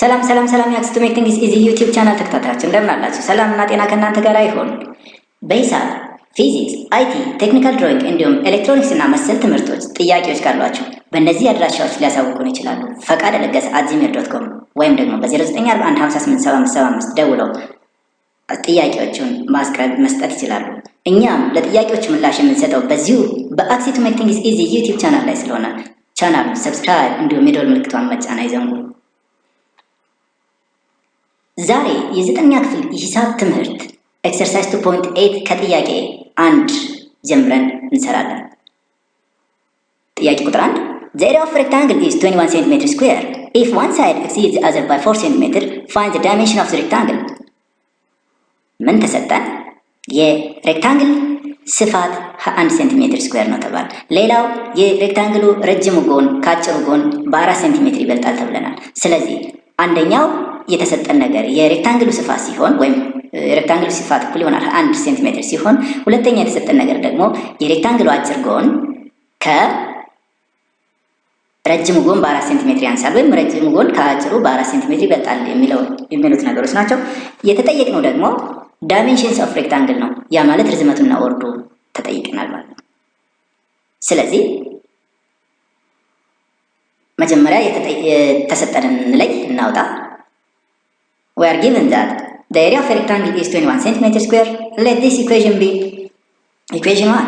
ሰላም የአክስቱ ሜኪንግ ኢዝ ኢዚ ዩቲዩብ ቻናል ተከታታዮች እንደምን አላችሁ? ሰላምና ጤና ከእናንተ ጋር ይሁን። በሂሳብ፣ ፊዚክስ፣ አይቲ፣ ቴክኒካል ድሮይንግ እንዲሁም ኤሌክትሮኒክስ እና መሰል ትምህርቶች ጥያቄዎች ካሏችሁ በእነዚህ አድራሻዎች ሊያሳውቁን ይችላሉ። ፈቃደ ለገሰ @gmail.com ወይም ደግሞ በ0941587575 ደውለው ጥያቄዎቹን መስጠት ይችላሉ። እኛም ለጥያቄዎቹ ምላሽ የምንሰጠው በዚሁ በአክሲ ሜኪንግ ኢዝ ኢዚ ዩቲዩብ ቻናል ላይ ስለሆነ ቻናሉን ሰብስክራይብ እንዲሁም የደወል ምልክቷን መጫን አይዘንጉ። ዛሬ የዘጠነኛ ክፍል የሂሳብ ትምህርት ኤክሰርሳይዝ 2.8 ከጥያቄ 1 ጀምረን እንሰራለን። ጥያቄ ቁጥር 1 The area of rectangle is 21 cm square. If one side exceeds the other by 4 cm, find the dimension of the rectangle. ምን ተሰጠን? የሬክታንግል ስፋት 1 ሴንቲሜትር ስኩዌር ነው ተባለ። ሌላው የሬክታንግሉ ረጅሙ ጎን ከአጭሩ ጎን በ4 ሴንቲሜትር ይበልጣል ተብለናል። ስለዚህ አንደኛው የተሰጠን ነገር የሬክታንግሉ ስፋት ሲሆን ወይም የሬክታንግሉ ስፋት እኩል ይሆናል 1 ሴንቲሜትር ሲሆን፣ ሁለተኛ የተሰጠን ነገር ደግሞ የሬክታንግሉ አጭር ጎን ከረጅሙ ጎን በ4 ሴንቲሜትር ያንሳል ወይም ረጅሙ ጎን ከአጭሩ በ4 ሴንቲሜትር ይበልጣል የሚሉት ነገሮች ናቸው። የተጠየቅነው ደግሞ ዳይሜንሽንስ ኦፍ ሬክታንግል ነው። ያ ማለት ርዝመቱና ወርዱ ተጠይቀናል ማለት ነው። ስለዚህ መጀመሪያ የተሰጠንን ላይ እናውጣ። We are given that the area of a rectangle is 21 cm square. Let this equation be equation 1.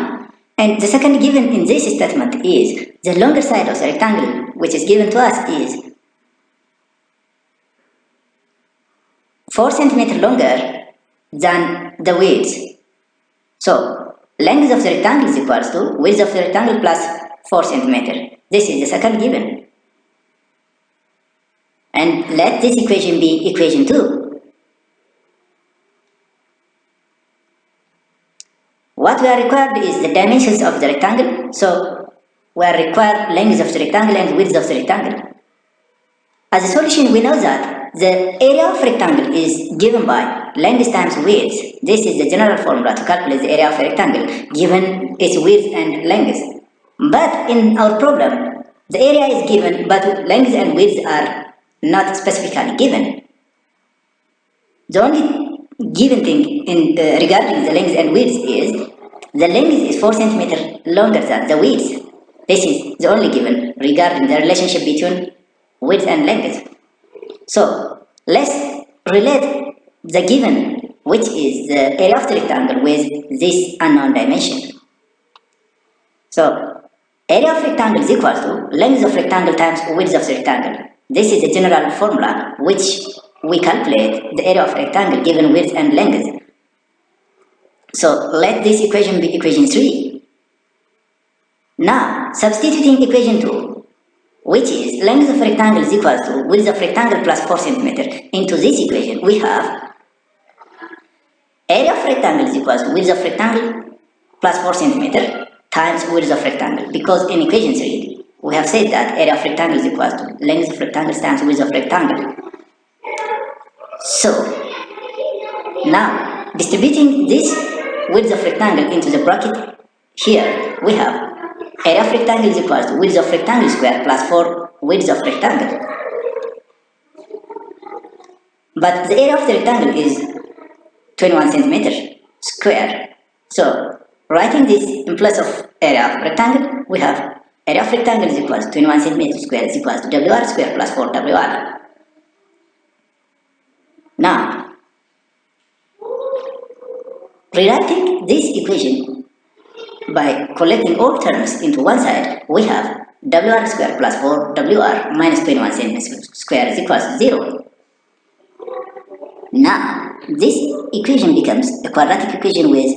And the second given in this statement is the longer side of the rectangle, which is given to us, is 4 cm longer than the width. So, length of the rectangle is equals to width of the rectangle plus 4 cm. This is the second given. And let this equation be equation 2. What we are required is the dimensions of the rectangle. So we are required length of the rectangle and width of the rectangle. As a solution, we know that the area of rectangle is given by length times width. This is the general formula to calculate the area of a rectangle given its width and length. But in our problem, the area is given but length and width are not specifically given. The only given thing regarding the length and width is the length is 4 cm longer than the width. This is the only given regarding the relationship between width and length. So let's relate the given, which is the area of the rectangle, with this unknown dimension. So area of rectangle is equal to length of rectangle times width of the rectangle. This is the general formula which we calculate the area of rectangle given width and length. So let this equation be equation 3. Now substituting equation 2, which is length of rectangle is equal to width of rectangle plus 4 cm, into this equation we have area of rectangle is equal to width of rectangle plus 4 cm times width of rectangle, because in equation 3 we have said that area of rectangle is equal to length of rectangle times width of rectangle. So now distributing this width of rectangle into the bracket here, we have area of rectangle is equal to width of rectangle square plus 4 width of rectangle. But the area of the rectangle is 21 cm square. So writing this in place of area of rectangle, we have area of rectangle is equal to 21 cm square is equal to WR square plus 4WR. Now, rewriting this equation by collecting all terms into one side, we have WR square plus 4WR minus 21 cm square is equal to 0. Now, this equation becomes a quadratic equation with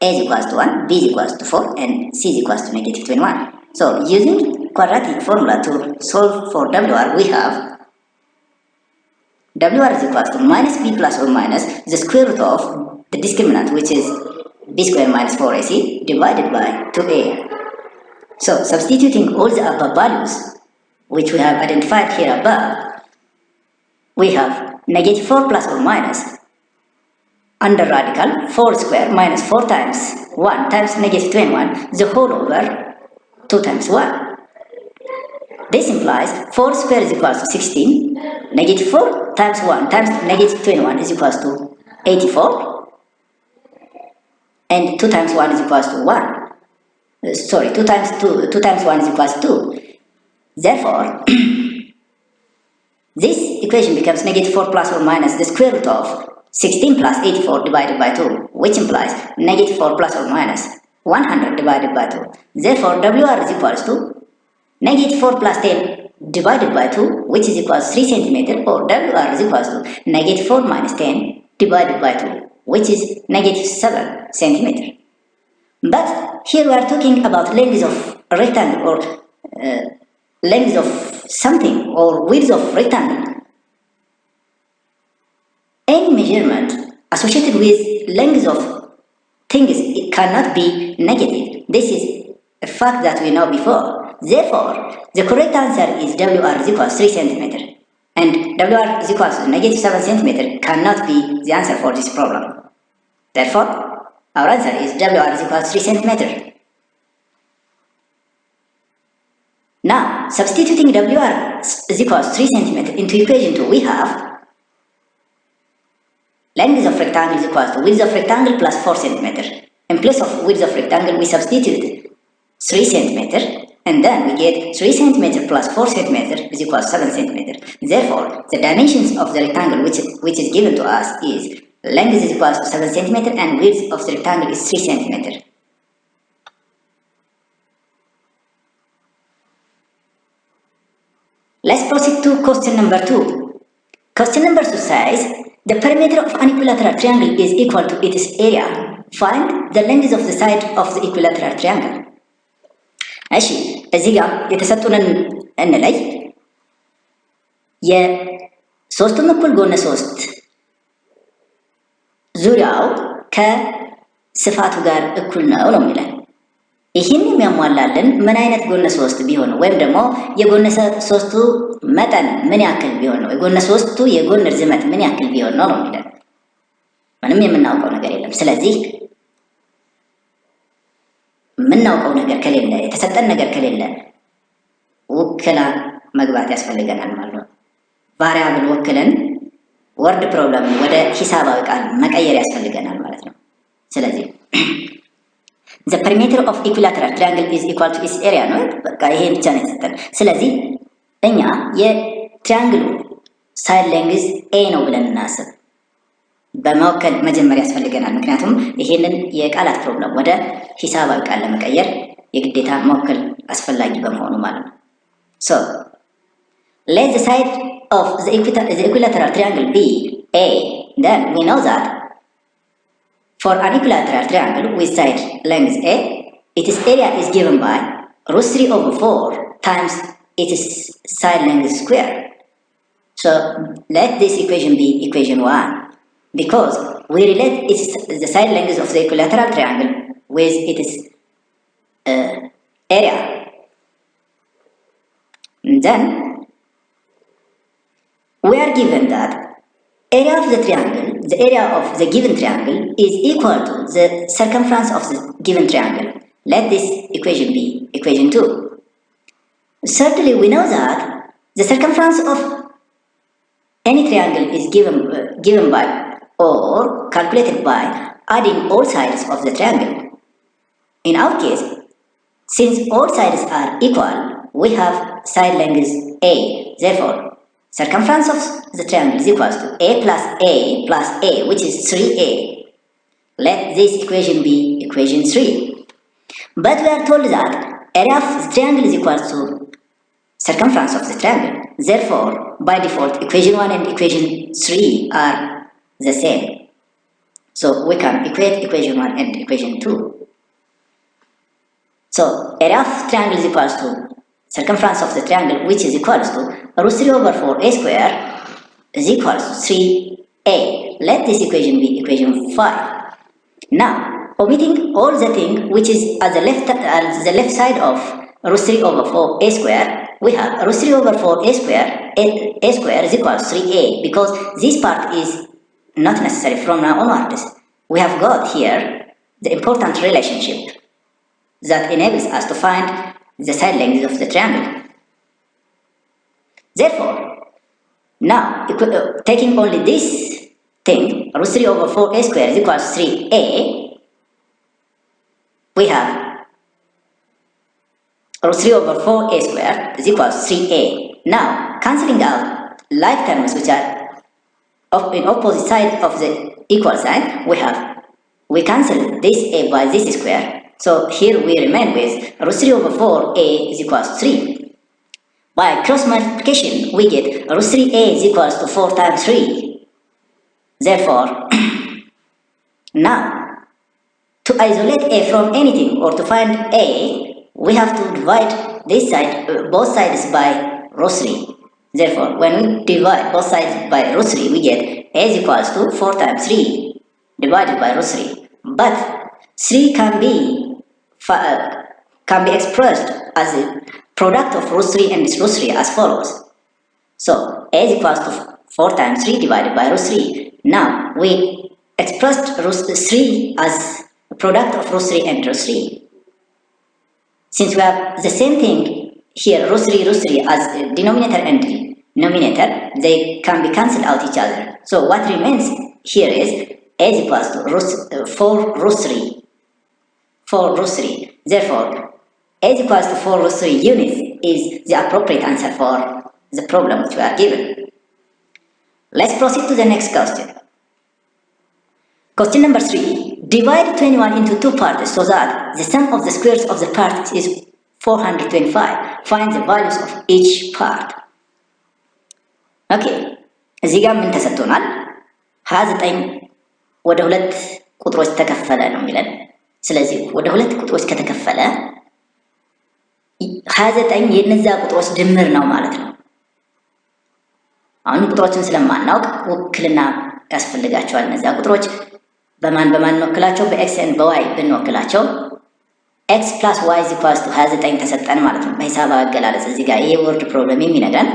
A is equals to 1, B is equals to 4, and C is equals to negative 21. So, using quadratic formula to solve for WR, we have WR is equals to minus B plus or minus the square root of the discriminant, which is B square minus 4AC divided by 2A. So, substituting all the above values, which we have identified here above, we have negative 4 plus or minus under radical 4 square minus 4 times 1 times negative 21, the whole over 2 times 1. this implies 4 square is equals to 16, negative 4 times 1 times negative 21 is equals to 84, and 2 times 1 is equals to 1. 2 times 1 is equals to 2. Therefore, this equation becomes negative 4 plus or minus the square root of 16 plus 84 divided by 2, which implies negative 4 plus or minus 100 divided by 2. Therefore, WR is equals to negative 4 plus 10 divided by 2, which is equals 3 centimeter, or WR is equals to negative 4 minus 10 divided by 2, which is negative 7 centimeter. But here we are talking about length of a rectangle, or length of something, or width of rectangle. Any measurement associated with length of things, it cannot be negative. This is a fact that we know before. Therefore, the correct answer is WR is equals 3 centimeter, and WR is equals to negative 7 centimeter cannot be the answer for this problem. Therefore, our answer is WR is equals 3 centimeter. Now, substituting WR is equals 3 centimeter into equation 2, we have length of rectangle is equals to width of rectangle plus 4 centimeter. In place of width of rectangle, we substitute 3 centimeter, and then we get 3 centimeter plus 4 centimeter is equals 7 centimeter. Therefore, the dimensions of the rectangle which is given to us is length is equals to 7 centimeter and width of the rectangle is 3 centimeter. Let's proceed to question number 2. Question number 2 says, the perimeter of an equilateral triangle is equal to its area. Find the length of the side of the equilateral triangle. እሺ እዚህ ጋር የተሰጡንን እንለይ። የሶስቱም እኩል ጎነ 3 ዙሪያው ከስፋቱ ጋር እኩል ነው የሚለን። ይህን የሚያሟላልን ምን አይነት ጎነ 3 ቢሆን ነው? ወይም ደግሞ የጎነ 3ቱ መጠን ምን ያክል ቢሆን ነው? የጎነ 3ቱ የጎን ርዝመት ምን ያክል ቢሆን ነው የሚለን። ምንም የምናውቀው ነገር የለም። ስለዚህ የምናውቀው ነገር ከሌለ፣ የተሰጠን ነገር ከሌለ ውክላ መግባት ያስፈልገናል ማለት ነው። ቫሪያብል ወክለን ወርድ ፕሮብለም ወደ ሂሳባዊ ቃል መቀየር ያስፈልገናል ማለት ነው። ስለዚህ the perimeter of equilateral triangle is equal to its area ነው። በቃ ይሄ ብቻ ነው የተሰጠን። ስለዚህ እኛ የትሪያንግሉ ሳይድ ሌንግዝ ኤ ነው ብለን እናስብ። በመወከል መጀመሪያ ያስፈልገናል። ምክንያቱም ይሄንን የቃላት ፕሮብለም ወደ ሂሳባዊ ቃል ለመቀየር የግዴታ መወከል አስፈላጊ በመሆኑ ማለት ነው። So let the side of the equilateral triangle be A. Then we know that for an equilateral triangle with side length A, its area is given by √3/4 times its side length square. So let this equation be equation 1. Because we relate the side length of the equilateral triangle with its area. And then we are given that area of the triangle, the area of the given triangle is equal to the circumference of the given triangle. Let this equation be equation 2. Certainly we know that the circumference of any triangle is given by or calculated by adding all sides of the triangle. In our case, since all sides are equal, we have side length A. Therefore, circumference of the triangle is equal to A plus A, which is 3A. Let this equation be equation 3. But we are told that area of the triangle is equal to circumference of the triangle. Therefore, by default, equation 1 and equation 3 are the same. So we can equate equation 1 and equation 2. So area of triangle is equals to circumference of the triangle, which is equals to √3/4a square is equals to 3a. Let this equation be equation 5. Now, omitting all the thing which is at the left side of √3/4a square, we have √3/4a square is equals to 3a, because this part is not necessary from now onwards. We have got here the important relationship that enables us to find the side length of the triangle. Therefore, now taking only this thing, root 3 over 4a square is equals to 3a, we have root 3 over 4a square is equals to 3a. Now, cancelling out like terms which are in opposite side of the equal sign, we cancel this a by this square. So here we remain with root 3 over 4a is equals to 3. By cross multiplication, we get root 3a is equals to 4 times 3. Therefore, now, to isolate a from anything or to find a, we have to divide this side, both sides by root 3. Therefore, when we divide both sides by root 3, we get a is equals to 4 times 3 divided by root 3. But 3 can be expressed as a product of root 3 and root 3 as follows. So, a is equals to 4 times 3 divided by root 3. Now, we expressed root 3 as a product of root 3 and root 3. Since we have the same thing here, root 3 as denominator and numerator, they can be cancelled out each other. So what remains here is a is equals to 4 root 3. 4 root 3. Therefore, a is equals to 4 root 3 units is the appropriate answer for the problem which we are given. Let's proceed to the next question. Question number 3. Divide 21 into two parts so that the sum of the squares of the parts is 425. Find the values of each part. Okay. እዚህ ጋር ምን ተሰጥቶናል? 29 ወደ ሁለት ቁጥሮች ተከፈለ ነው የሚለን። ስለዚህ ወደ ሁለት ቁጥሮች ከተከፈለ 29 የነዛ ቁጥሮች ድምር ነው ማለት ነው። አሁን ቁጥሮችን ስለማናውቅ ውክልና ያስፈልጋቸዋል። እነዛ ቁጥሮች በማን እንወክላቸው? በኤክስ ኤንድ በዋይ ብንወክላቸው ኤክስ ፕላስ ዋይ ኢዝ ኢኳልስ ቱ 29 ተሰጠን ማለት ነው። በሂሳባዊ አገላለጽ እዚህ ጋር ይሄ ወርድ ፕሮብለም የሚነግረን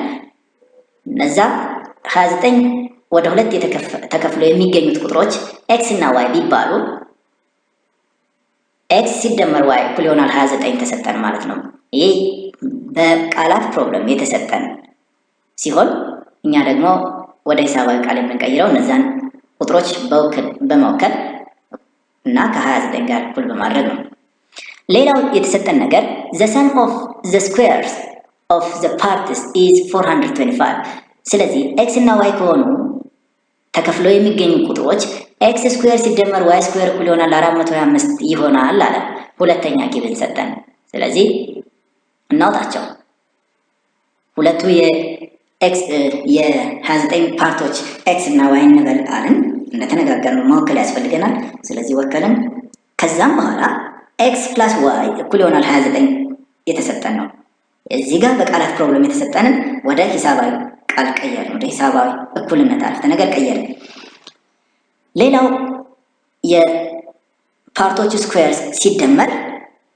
እነዛ 29 ወደ ሁለት ተከፍሎ የሚገኙት ቁጥሮች ኤክስ እና ዋይ ቢባሉ ኤክስ ሲደመር ዋይ እኩል ይሆናል 29 ተሰጠን ማለት ነው። ይሄ በቃላት ፕሮብለም የተሰጠን ሲሆን እኛ ደግሞ ወደ ሂሳባዊ ቃል የምንቀይረው እነዛን ቁጥሮች በመወከል እና ከ29 ጋር እኩል በማድረግ ነው። ሌላው የተሰጠን ነገር the sum of the squares of the parts is 425. ስለዚህ ኤክስ እና ዋይ ከሆኑ ተከፍሎ የሚገኙ ቁጥሮች ኤክስ ስኩዌር ሲደመር ዋይ ስኩዌር እኩል ይሆናል 425 ይሆናል አለ። ሁለተኛ ጊብን ሰጠን። ስለዚህ እናውጣቸው። ሁለቱ የ29 ፓርቶች ኤክስ እና ዋይ እንበል አለን። እንደተነጋገርነው መወከል ያስፈልገናል። ስለዚህ ወከልን። ከዛም በኋላ ኤክስ ፕላስ ዋይ እኩል ይሆናል 29 የተሰጠን ነው። እዚህ ጋር በቃላት ፕሮብለም የተሰጠንን ወደ ሂሳባዊ ቃል ቀየርን። ወደ ሂሳባዊ እኩልነት አረፍተ ነገር ቀየርን። ሌላው የፓርቶቹ ስኩዌርስ ሲደመር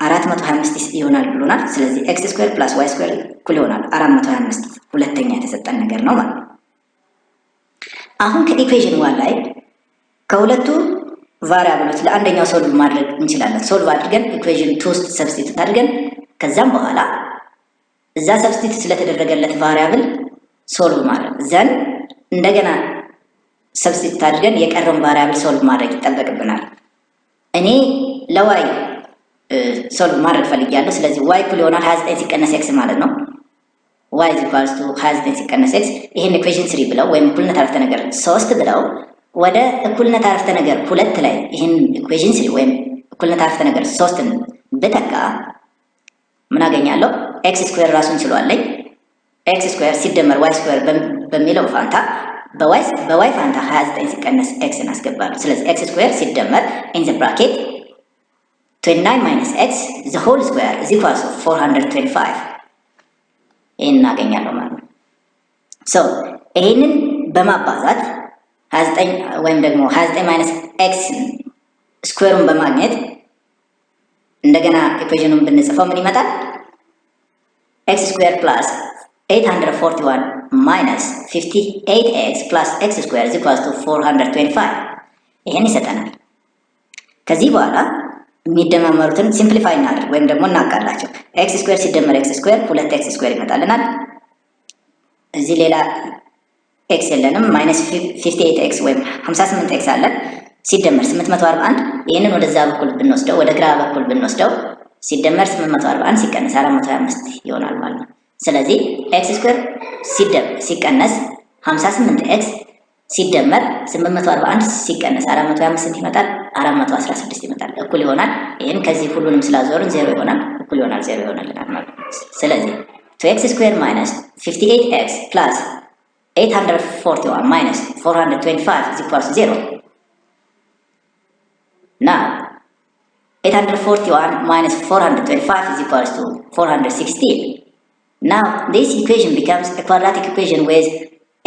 425 ይሆናል ብሎናል። ስለዚህ ኤክስ ስኩዌር ፕላስ ዋይ ስኩዌር እኩል ይሆናል 425 ሁለተኛ የተሰጠን ነገር ነው ማለት ነው። አሁን ከኢኩዌሽን 1 ላይ ከሁለቱ ቫሪያብሎች ለአንደኛው ሶልቭ ማድረግ እንችላለን። ሶልቭ አድርገን ኢኩዌሽን 2 ውስጥ ሰብስቲቱት አድርገን ከዛም በኋላ እዛ ሰብስቲቱት ስለተደረገለት ቫሪያብል ሶልቭ ማድረግ ዘን እንደገና ሰብስቲቱት አድርገን የቀረውን ቫሪያብል ሶልቭ ማድረግ ይጠበቅብናል። እኔ ለዋይ ሶልቭ ማድረግ ፈልጊያለሁ። ስለዚህ ዋይ እኩል ይሆናል 29 ሲቀነስ ኤክስ ማለት ነው። ዋይ ኢዝ ኢኳልስ ቱ 29 ሲቀነስ ኤክስ። ይሄን ኢኩዌሽን 3 ብለው ወይም እኩልነት አረፍተ ነገር 3 ብለው ወደ እኩልነት አረፍተ ነገር 2 ላይ ይሄን ኢኩዌሽን 3 ወይም እኩልነት አረፍተ ነገር 3ን ብተካ ምን አገኛለሁ? ኤክስ ስኩዌር ራሱን ችሏለኝ። ኤክስ ስኩዌር ሲደመር ዋይ ስኩዌር በሚለው ፋንታ በዋይ ፋንታ 29 ሲቀነስ ኤክስን አስገባለሁ። ስለዚህ ኤክስ ስኩዌር ሲደመር ኢን ዘ ብራኬት 29 minus x the whole square is equals to 425 ይሄን እናገኛለሁ ማለት ነው። ሶ ይሄንን በማባዛት 29 ወይም ደግሞ 29 minus x ስኩዌሩን በማግኘት እንደገና ኢኩዌሽኑን ብንጽፈው ምን ይመጣል? x square plus 841 minus 58x plus x square is equals to 425 ይሄን ይሰጠናል። ከዚህ በኋላ የሚደማመሩትን ሲምፕሊፋይ እናድርግ ወይም ደግሞ እናቃላቸው። ኤክስ ስኩዌር ሲደመር ኤክስ ስኩዌር 2x ስኩዌር ይመጣልናል። እዚህ ሌላ ኤክስ የለንም። ማይነስ 58 ኤክስ ወይም 58 ኤክስ አለን ሲደመር 841 ይህንን ወደዛ በኩል ብንወስደው ወደ ግራ በኩል ብንወስደው ሲደመር 841 ሲቀነስ 425 ይሆናል ማለት ነው። ስለዚህ ኤክስ ስኩዌር ሲቀነስ 58 ኤክስ ሲደመር 841 ሲቀነስ 425 ይመጣል 416 ይመጣል እኩል ይሆናል። ይህም ከዚህ ሁሉንም ስላዞርን 0 ይሆናል እኩል ይሆናል 0 ይሆናልናል ማለት ነው። ስለዚህ 2x square minus 58x plus 841 minus 425 is equals to 0. Now 841 minus 425 is equals to 416. Now this equation becomes a quadratic equation with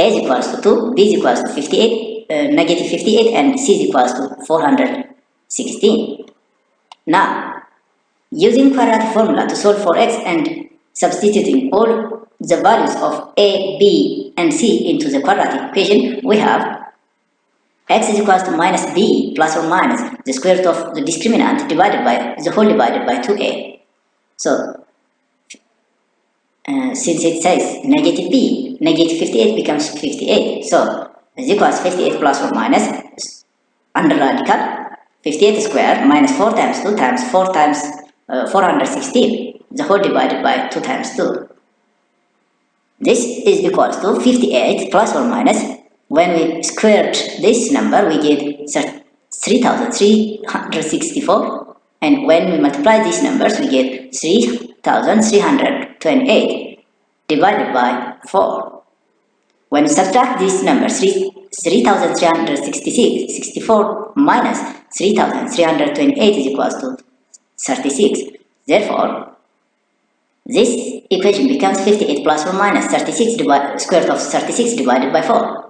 a is equals to 2, b is equals to 58, negative 58 and c is equals to 416. Now using quadratic formula to solve for x and substituting all the values of a, b and c into the quadratic equation, we have x is equals to minus b plus or minus the square root of the discriminant divided by the whole divided by 2a. So since it says negative b, negative 58 becomes 58. So is equals 58 plus or minus under radical 58 square minus 4 times 2 times 4 times 416, the whole divided by 2 times 2. This is equals to 58 plus or minus, when we squared this number we get 3364, and when we multiply these numbers we get 3328 divided by 4. When we subtract these numbers 3364 minus 3328 is equals to 36. Therefore, this equation becomes 58 plus or minus 36 square root of 36 divided by 4.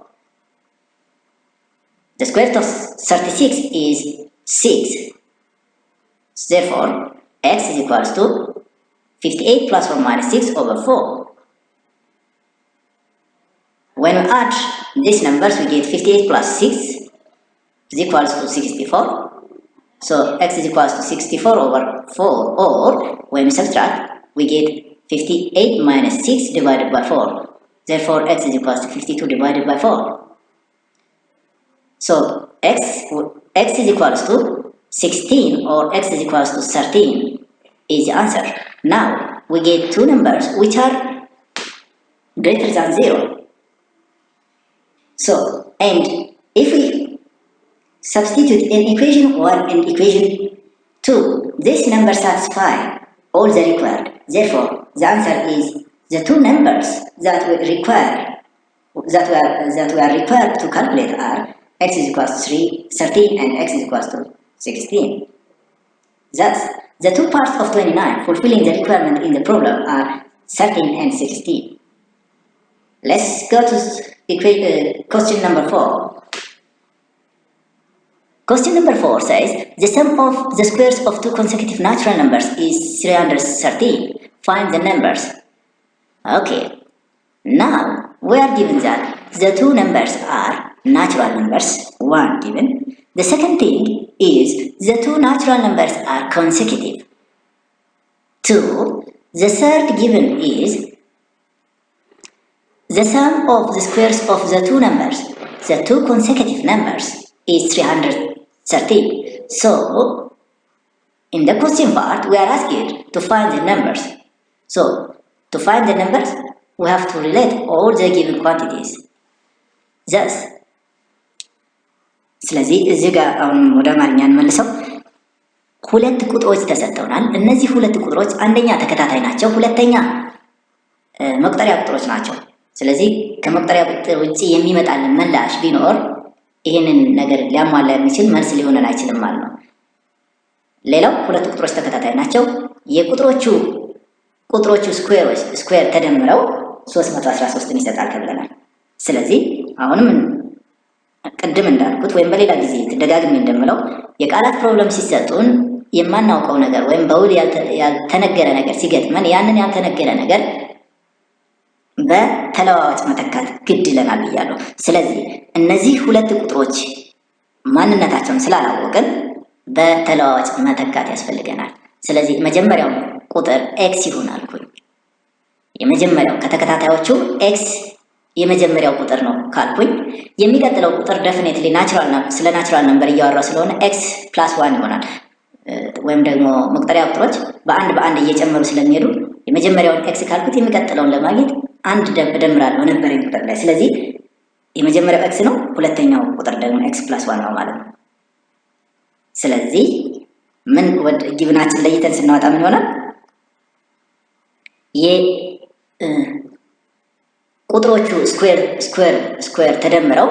The square root of 36 is 6. Therefore, x is equals to 58 plus or minus 6 over 4. When we add these numbers, we get 58 plus 6 is equals to 64. So x is equals to 64 over 4, or when we subtract, we get 58 minus 6 divided by 4. Therefore, x is equals to 52 divided by 4. So x is equals to 16 or x is equals to 13 is the answer. Now we get two numbers which are greater than 0. So, and if we substitute in equation 1 and equation 2, this number satisfy all the required. Therefore, the answer is the two numbers that we are required to calculate are x is equals to 13 and x is equals to 16. Thus, the two parts of 29 fulfilling the requirement in the problem are 13 and 16. Let's go to question number 4. Question number 4 says the sum of the squares of two consecutive natural numbers is 313. Find the numbers. Okay, now we are given that the two numbers are natural numbers, 1 given. The second thing is the two natural numbers are consecutive, 2. The third given is the sum of the squares of the two numbers, the two consecutive numbers, is 313. So, in the question part, we are asked to find the numbers. So, to find the numbers, we have to relate all the given quantities. Thus, ስለዚህ እዚህ ጋር አሁን ወደ አማርኛ እንመልሰው። ሁለት ቁጥሮች ተሰጥተውናል። እነዚህ ሁለት ቁጥሮች አንደኛ ተከታታይ ናቸው፣ ሁለተኛ መቁጠሪያ ቁጥሮች ናቸው። ስለዚህ ከመቁጠሪያ ቁጥር ውጪ የሚመጣልን ምላሽ ቢኖር ይሄንን ነገር ሊያሟላ የሚችል መልስ ሊሆነን አይችልም ማለት ነው። ሌላው ሁለት ቁጥሮች ተከታታይ ናቸው። የቁጥሮቹ ስኩዌር ተደምረው 313ን ይሰጣል ተብለናል። ስለዚህ አሁንም ቅድም እንዳልኩት ወይም በሌላ ጊዜ ደጋግሜ እንደምለው የቃላት ፕሮብለም ሲሰጡን የማናውቀው ነገር ወይም በውል ያልተነገረ ነገር ሲገጥመን ያንን ያልተነገረ ነገር በተለዋዋጭ መተካት ግድ ይለናል ብያለሁ። ስለዚህ እነዚህ ሁለት ቁጥሮች ማንነታቸውን ስላላወቅን በተለዋዋጭ መተካት ያስፈልገናል። ስለዚህ መጀመሪያው ቁጥር ኤክስ ይሆናል። የመጀመሪያው ከተከታታዮቹ ኤክስ የመጀመሪያው ቁጥር ነው ካልኩኝ የሚቀጥለው ቁጥር ዴፊኒትሊ ስለ ናቹራል ነምበር እያወራው ስለሆነ ኤክስ ፕላስ 1 ይሆናል። ወይም ደግሞ መቁጠሪያ ቁጥሮች በአንድ እየጨመሩ ስለሚሄዱ የመጀመሪያውን ኤክስ ካልኩት የሚቀጥለውን ለማግኘት አንድ እደምራለሁ ነበር ቁጥር ላይ። ስለዚህ የመጀመሪያው ኤክስ ነው፣ ሁለተኛው ቁጥር ደግሞ ኤክስ ፕላስ 1 ነው ማለት ነው። ስለዚህ ምን ወደ ጊቭናችን ለይተን ስናወጣ ምን ይሆናል? ቁጥሮቹ ስኩዌር ተደምረው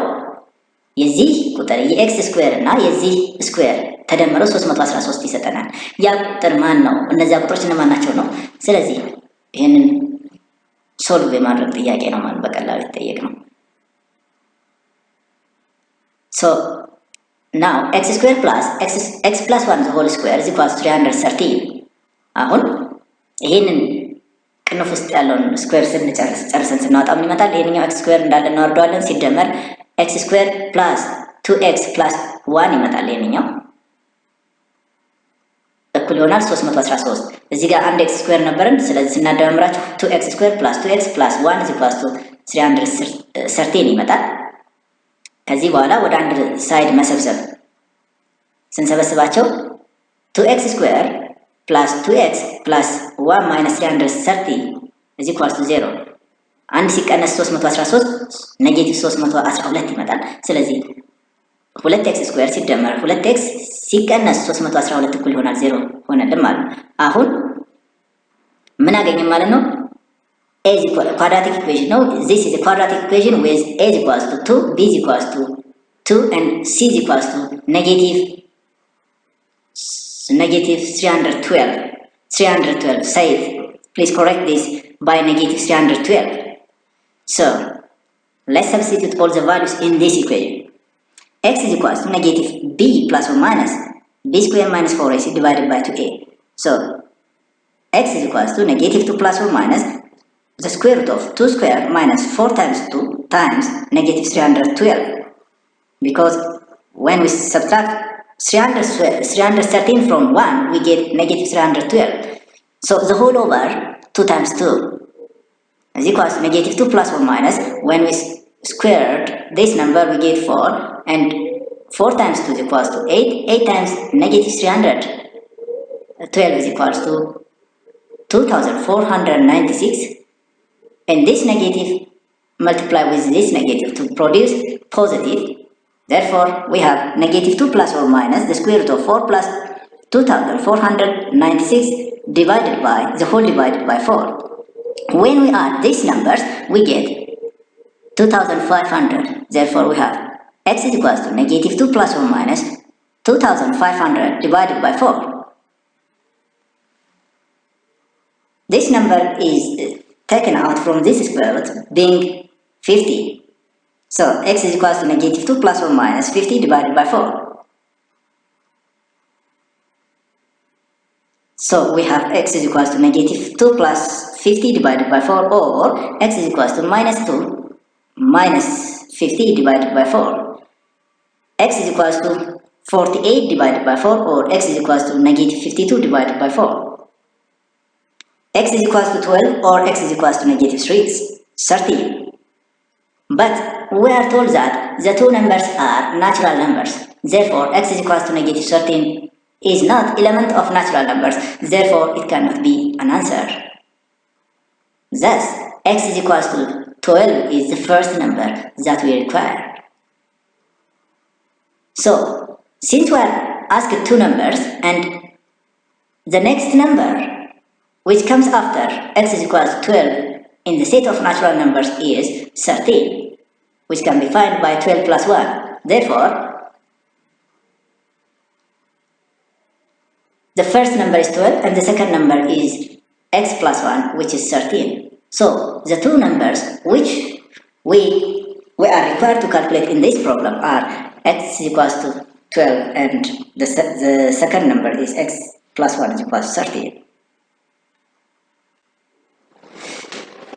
የዚህ ቁጥር የኤክስ ስኩዌር እና የዚህ ስኩዌር ተደምረው 313 ይሰጠናል። ያ ቁጥር ማን ነው? እነዚያ ቁጥሮች እነማን ናቸው ነው። ስለዚህ ይህንን ሶልቭ የማድረግ ጥያቄ ነው ማለት በቀላሉ የተጠየቅ ነው። ሶ ናው ኤክስ ስኩዌር ፕላስ ኤክስ ፕላስ 1 the whole square is equal to 313። አሁን ይህንን ቅንፍ ውስጥ ያለውን ስኩዌር ጨርሰን ስናወጣ ምን ይመጣል? ይሄንኛው ኤክስ ስኩዌር እንዳለ እናወርደዋለን። ሲደመር ኤክስ ስኩዌር ፕላስ 2x ፕላስ 1 ይመጣል። ይሄንኛው እኩል ይሆናል 313። እዚህ ጋር አንድ ኤክስ ስኩዌር ነበረን። ስለዚህ ስናደምራችሁ 2x ስኩዌር ፕላስ 2x ፕላስ 1 is equal to 313 ይመጣል። ከዚህ በኋላ ወደ አንድ ሳይድ መሰብሰብ ስንሰበስባቸው 2x ስኩዌር plus 2x plus 1 minus 330 is equal to 0። አንድ ሲቀነስ 313 ኔጌቲቭ 312 ይመጣል። ስለዚህ 2x ስኩዌር ሲደመር 2x ሲቀነስ 312 እኩል ይሆናል 0 ሆነልን ማለት ነው። አሁን ምን አገኘን ማለት ነው? a is equal quadratic equation ነው። this is a quadratic equation with a is equals to 2, b is equals to 2 and c is equals to negative 312. Say it. Please correct this by negative 312. So let's substitute all the values in this equation. X is equals to negative b plus or minus b square minus 4ac divided by 2a. So x is equals to negative 2 plus or minus the square root of 2 square minus 4 times 2 times negative 312. Because when we subtract 313 from 1, we get negative 312. So the whole over 2 times 2 is equals to negative 2 plus or minus. When we squared this number, we get 4, and 4 times 2 is equals to 8. 8 times negative 312 is equals to 2496. And this negative multiply with this negative to produce positive. Therefore, we have negative 2 plus or minus the square root of 4 plus 2496 divided by the whole divided by 4. When we add these numbers, we get 2500. Therefore, we have x is equals to negative 2 plus or minus 2500 divided by 4. This number is taken out from this square root being 50. So x is equals to negative 2 plus or minus 50 divided by 4. So we have x is equals to negative 2 plus 50 divided by 4, or x is equals to minus 2 minus 50 divided by 4. X is equals to 48 divided by 4, or x is equals to negative 52 divided by 4. X is equals to 12, or x is equals to negative 13. But we are told that the two numbers are natural numbers. Therefore, x is equals to negative 13 is not element of natural numbers. Therefore, it cannot be an answer. Thus, x is equals to 12 is the first number that we require. So, since we are asked two numbers and the next number which comes after x is equals to 12 in the set of natural numbers is 13, which can be found by 12 plus 1. Therefore, the first number is 12 and the second number is x plus 1, which is 13. So, the two numbers which we are required to calculate in this problem are x is equals to 12 and the second number is x plus 1 is equals to 13.